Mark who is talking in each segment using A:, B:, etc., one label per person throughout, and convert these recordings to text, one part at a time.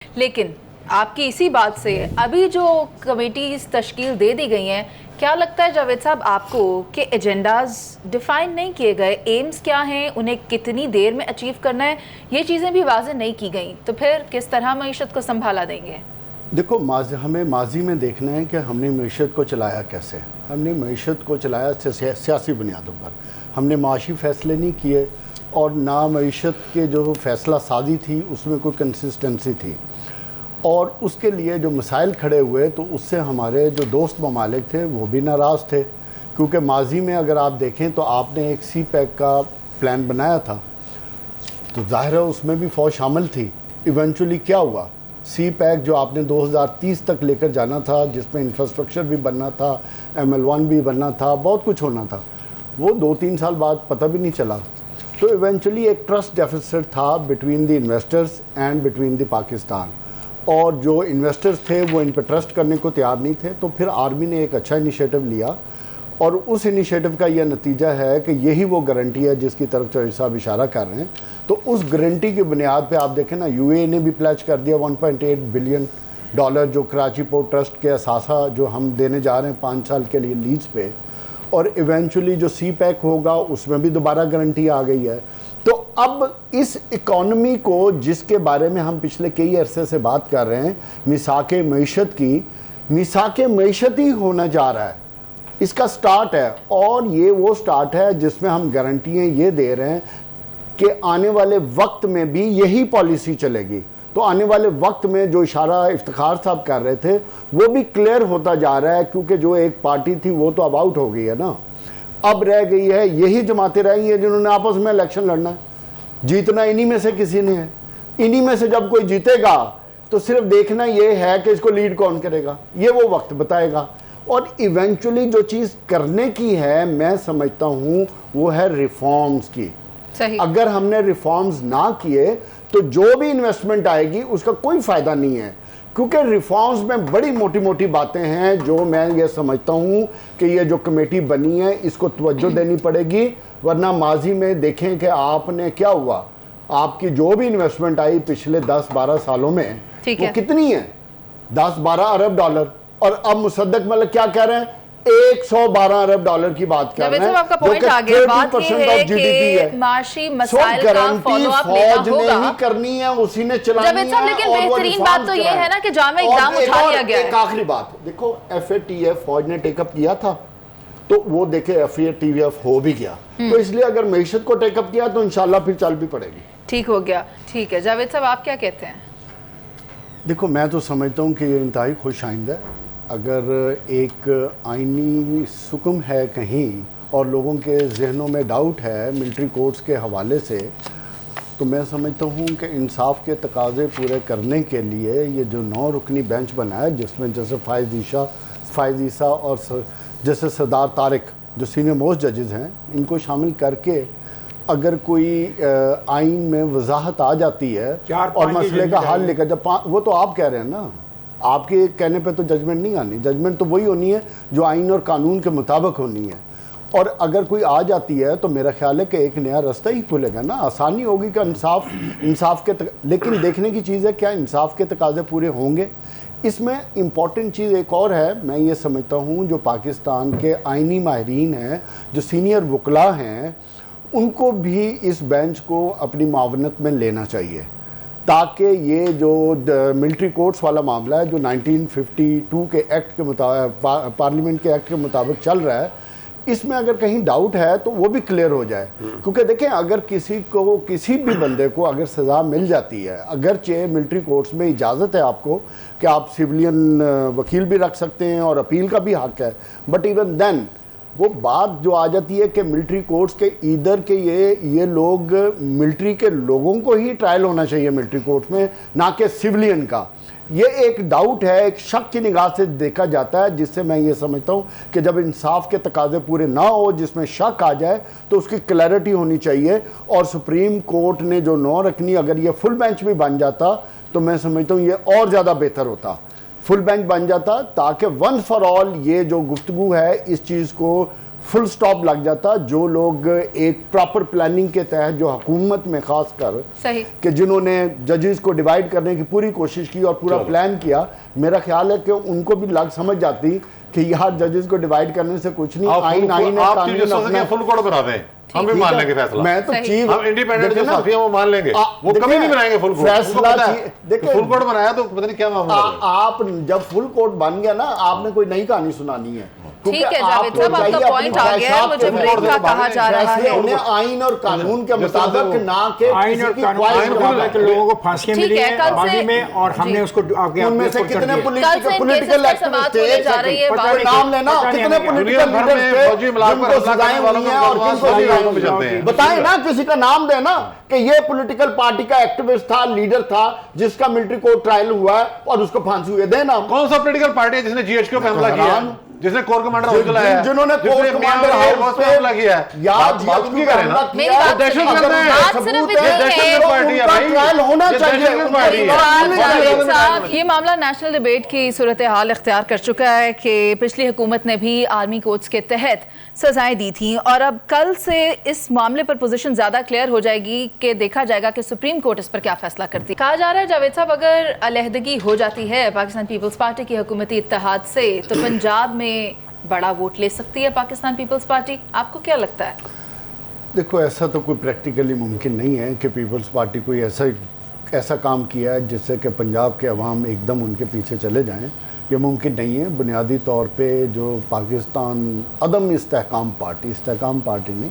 A: लेकिन आपकी इसी बात से अभी जो कमेटीज तश्कील दे दी गई हैं, क्या लगता है जावेद साहब आपको कि एजेंडाज डिफाइन नहीं किए गए, एम्स क्या हैं, उन्हें कितनी देर में अचीव करना है, ये चीज़ें भी वाज़ेह नहीं की गई, तो फिर किस तरह मईशत को संभाला देंगे?
B: देखो, हमें माजी में देखना है कि हमने मईशत को चलाया कैसे। हमने मईशत को चलाया सियासी बुनियादों पर। हमने माशी फ़ैसले नहीं किए और ना मईशत के जो फ़ैसला साजी थी उसमें कोई कंसिस्टेंसी थी, और उसके लिए जो मसाइल खड़े हुए तो उससे हमारे जो दोस्त ममालिक थे वो भी नाराज़ थे। क्योंकि माजी में अगर आप देखें तो आपने एक सी पैक का प्लान बनाया था, तो जाहिर है उसमें भी फ़ौज शामिल थी। इवेंचुअली क्या हुआ, सी पैक जो आपने 2030 तक लेकर जाना था, जिसमें इंफ्रास्ट्रक्चर भी बनना था, ML1 भी बनना था, बहुत कुछ होना था, वो 2-3 साल बाद पता भी नहीं चला। तो इवेंचुअली एक ट्रस्ट डेफिसिट था between the investors and between the Pakistan, और जो इन्वेस्टर्स थे वो इन पर ट्रस्ट करने को तैयार नहीं थे। तो फिर आर्मी ने एक अच्छा इनिशिएटिव लिया, और उस इनिशिएटिव का यह नतीजा है कि यही वो गारंटी है जिसकी तरफ चौधरी साहब इशारा कर रहे हैं। तो उस गारंटी की बुनियाद पे आप देखें ना, UAE ने भी प्लेज कर दिया $1.8 बिलियन जो कराची पोर्ट ट्रस्ट के असासा जो हम देने जा रहे हैं 5 साल के लिए लीज पे, और इवेंचुअली जो सी पैक होगा उसमें भी दोबारा गारंटी आ गई है। तो अब इस इकॉनमी को, जिसके बारे में हम पिछले कई अरसे से बात कर रहे हैं, मिसाके मईशत की, मिसाके मईशत ही होना जा रहा है, इसका स्टार्ट है। और ये वो स्टार्ट है जिसमें हम गारंटियाँ ये दे रहे हैं कि आने वाले वक्त में भी यही पॉलिसी चलेगी। तो आने वाले वक्त में जो इशारा इफ्तिखार साहब कर रहे थे वो भी क्लियर होता जा रहा है, क्योंकि जो एक पार्टी थी वो तो अब आउट हो गई है ना, अब रह गई है यही जमातें रह गई हैं जिन्होंने आपस में इलेक्शन लड़ना है। जीतना इन्हीं में से किसी ने है। इन्हीं में से जब कोई जीतेगा तो सिर्फ देखना ये है कि इसको लीड कौन करेगा, ये वो वक्त बताएगा। और इवेंचुअली जो चीज़ करने की है, मैं समझता हूँ वो है रिफॉर्म्स की।
A: सही।
B: अगर हमने रिफॉर्म्स ना किए तो जो भी इन्वेस्टमेंट आएगी उसका कोई फ़ायदा नहीं है, क्योंकि रिफॉर्म्स में बड़ी मोटी मोटी बातें हैं जो मैं ये समझता हूँ कि ये जो कमेटी बनी है इसको तवज्जो देनी पड़ेगी। वरना माजी में देखें कि आपने क्या हुआ, आपकी जो भी इन्वेस्टमेंट आई पिछले 10-12 सालों में वो कितनी है, 10-12 अरब डॉलर, और अब मुसद्दक मतलब क्या कह रहे हैं, 112 अरब डॉलर की बात कर रहे हैं,
A: आपका पॉइंट आ गया। बात ये है कि माशी मसाइल का फॉलो अप लेना होगा,
B: नहीं करनी है, उसी ने चलानी है।
A: लेकिन बेहतरीन बात तो ये है ना कि जामे इकदाम उठा लिया गया है।
B: एक आखिरी बात देखो, FATF फौज ने टेकअप किया था, तो वो देखे FATF हो भी गया, तो इसलिए अगर मईशत को टेकअप किया तो इंशाल्लाह फिर चल भी पड़ेगी।
A: ठीक हो गया। ठीक है जावेद साहब, आप क्या कहते हैं?
B: देखो, मैं तो समझता हूँ कि ये इंतहाई खुश आइंदा है। अगर एक आइनी सुकून है कहीं और लोगों के जहनों में डाउट है मिलिट्री कोर्ट्स के हवाले से, तो मैं समझता हूँ कि इंसाफ के तकाजे पूरे करने के लिए ये जो 9 रुकनी बेंच बना है, जिसमें जैसे फायज़ ईसा और जैसे सरदार तारिक जो सीनियर मोस्ट जजेज़ हैं, इनको शामिल करके अगर कोई आइन में वजाहत आ जाती है और मसले का हल लेकर, जब वो तो आप कह रहे हैं ना, आपके कहने पे तो जजमेंट नहीं आनी, जजमेंट तो वही होनी है जो आइन और कानून के मुताबिक होनी है। और अगर कोई आ जाती है तो मेरा ख्याल है कि एक नया रास्ता ही खुलेगा ना, आसानी होगी कि इंसाफ के लेकिन देखने की चीज़ है क्या इंसाफ के तकाजे पूरे होंगे। इसमें इम्पॉर्टेंट चीज़ एक और है, मैं ये समझता हूँ जो पाकिस्तान के आइनी माहिरीन हैं, जो सीनियर वकला हैं, उनको भी इस बेंच को अपनी मावनत में लेना चाहिए, ताकि ये जो मिलिट्री कोर्ट्स वाला मामला है जो 1952 के एक्ट के मुताबिक, पार्लियामेंट के एक्ट के मुताबिक चल रहा है, इसमें अगर कहीं डाउट है तो वो भी क्लियर हो जाए। क्योंकि देखें, अगर किसी भी बंदे को अगर सज़ा मिल जाती है, अगरचे मिलिट्री कोर्ट्स में इजाज़त है आपको कि आप सिविलियन वकील भी रख सकते हैं और अपील का भी हक है, बट इवन देन वो बात जो आ जाती है कि मिलिट्री कोर्ट्स के इधर के ये लोग, मिलिट्री के लोगों को ही ट्रायल होना चाहिए मिलिट्री कोर्ट्स में, ना कि सिविलियन का। ये एक डाउट है, एक शक की निगाह से देखा जाता है, जिससे मैं ये समझता हूँ कि जब इंसाफ के तकाजे पूरे ना हो, जिसमें शक आ जाए, तो उसकी क्लैरिटी होनी चाहिए। और सुप्रीम कोर्ट ने जो 9 रखनी, अगर ये फुल बेंच भी बन जाता तो मैं समझता हूँ ये और ज़्यादा बेहतर होता, फुल बेंच बन जाता, ताकि वन फॉर ऑल ये जो गुफ्तगू है इस चीज़ को फुल स्टॉप लग जाता। जो लोग एक प्रॉपर प्लानिंग के तहत, जो हुकूमत में खास कर
A: सही
B: कि जिन्होंने जजेस को डिवाइड करने की पूरी कोशिश की और पूरा प्लान किया, मेरा ख्याल है कि उनको भी लग समझ जाती कि यार जजेस को डिवाइड करने से कुछ नहीं, आइन आइन है, कानून अपना
C: फुल कोड बना दें, हम भी मान लेंगे फैसला।
B: मैं तो चीफ
C: हम इंडिपेंडेंट जो साफी हैं वो मान लेंगे, वो कभी नहीं बनाएंगे फुल कोड।
B: फैसला
C: देखिए फुल कोड बनाया तो पता नहीं क्या मामला है।
B: आप जब फुल कोड बन गया ना, आपने कोई नई कहानी सुनानी है।
A: ठीक है जावेद साहब, आपका पॉइंट आ गया है, मुझे ब्रेक का कहा जा रहा है।
B: उन्हें आइन और कानून के मुताबिक ना के
D: आइन और कानून के लोगों को फांसियां मिली हैं माजी में, और हमने उसको आगे
B: उनमें से कितने
A: पॉलिटिकल
B: एक्टिविस्ट
A: जा रही है,
B: कोई नाम लेना, कितने पॉलिटिकल लीडर्स थे जिनको सजाएं हुई हैं और किनको सजाएं, बताएं ना, किसी का नाम देना कि ये पॉलिटिकल पार्टी का एक्टिविस्ट था, लीडर था, जिसका मिलिट्री कोर्ट ट्रायल हुआ और उसको फांसी हुई है, देना।
C: कौन सा पॉलिटिकल पार्टी है जिसने जीएचक्यू पे हमला किया, जिसने कोर कमांडर हाउस चलाया है,
B: जिन्होंने कोर कमांडर हाउस पे
C: हमला किया है,
B: यार
C: बात की करें ना,
A: मेरी बात
C: दहशतगर्द है, दहशतगर्द पार्टी है भाई,
B: ट्रायल होना चाहिए।
A: जावेद साहब, ये मामला नेशनल डिबेट की सूरत हाल इख्तियार कर चुका है कि पिछली हुकूमत ने भी आर्मी कोड्स के तहत सजाएं दी थी, और अब कल से इस मामले पर पोजीशन ज्यादा क्लियर हो जाएगी कि देखा जाएगा कि सुप्रीम कोर्ट इस पर क्या फैसला करती है। कहा जा रहा है जावेद साहब, अगर अलहदगी हो जाती है पाकिस्तान पीपल्स पार्टी की हुकूमती इत्तेहाद से, तो पंजाब में बड़ा वोट ले सकती है पाकिस्तान पीपल्स पार्टी। आपको क्या लगता है?
B: देखो, ऐसा तो कोई प्रैक्टिकली मुमकिन नहीं है कि पीपल्स पार्टी कोई ऐसा काम किया है जिससे कि पंजाब के अवाम एकदम उनके पीछे चले जाएं। ये मुमकिन नहीं है। बुनियादी तौर पे जो पाकिस्तान अदम इस्तेहकाम पार्टी ने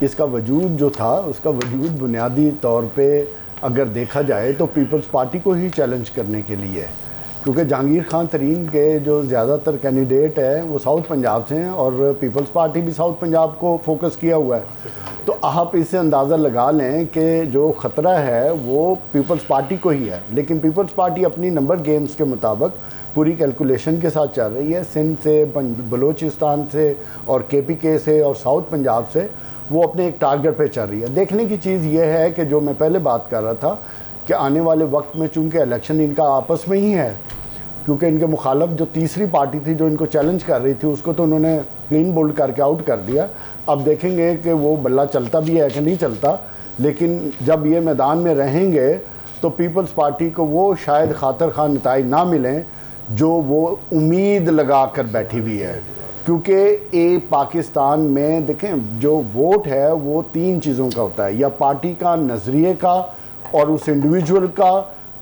B: इसका वजूद जो था, उसका वजूद बुनियादी तौर पे अगर देखा जाए तो पीपल्स पार्टी को ही चैलेंज करने के लिए है, क्योंकि जहांगीर खान तरीन के जो ज़्यादातर कैंडिडेट हैं वो साउथ पंजाब से हैं और पीपल्स पार्टी भी साउथ पंजाब को फोकस किया हुआ है। तो आप इससे अंदाज़ा लगा लें कि जो ख़तरा है वो पीपल्स पार्टी को ही है। लेकिन पीपल्स पार्टी अपनी नंबर गेम्स के मुताबिक पूरी कैलकुलेशन के साथ चल रही है। सिंध से, बलूचिस्तान से और KPK से और साउथ पंजाब से वो अपने एक टारगेट पे चल रही है। देखने की चीज़ ये है कि जो मैं पहले बात कर रहा था कि आने वाले वक्त में चूँकि इलेक्शन इनका आपस में ही है, क्योंकि इनके मुखालफ जो तीसरी पार्टी थी जो इनको चैलेंज कर रही थी उसको तो उन्होंने क्लीन बोल्ड करके आउट कर दिया। अब देखेंगे कि वो बल्ला चलता भी है कि नहीं चलता। लेकिन जब ये मैदान में रहेंगे तो पीपल्स पार्टी को वो शायद खातर खा नताइज ना मिलें जो वो उम्मीद लगा कर बैठी हुई है। क्योंकि ये पाकिस्तान में देखें, जो वोट है वो 3 चीज़ों का होता है, या पार्टी का, नज़रिए का, और उस इंडिविजुअल का,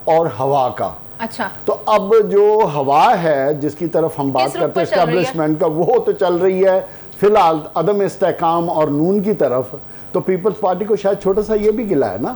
B: और हवा का।
A: अच्छा,
B: तो अब जो हवा है जिसकी तरफ हम बात करते हैं एस्टेब्लिशमेंट का, वो तो चल रही है फिलहाल अदम इस्तेहकाम और नून की तरफ। तो पीपल्स पार्टी को शायद छोटा सा ये भी गिला है ना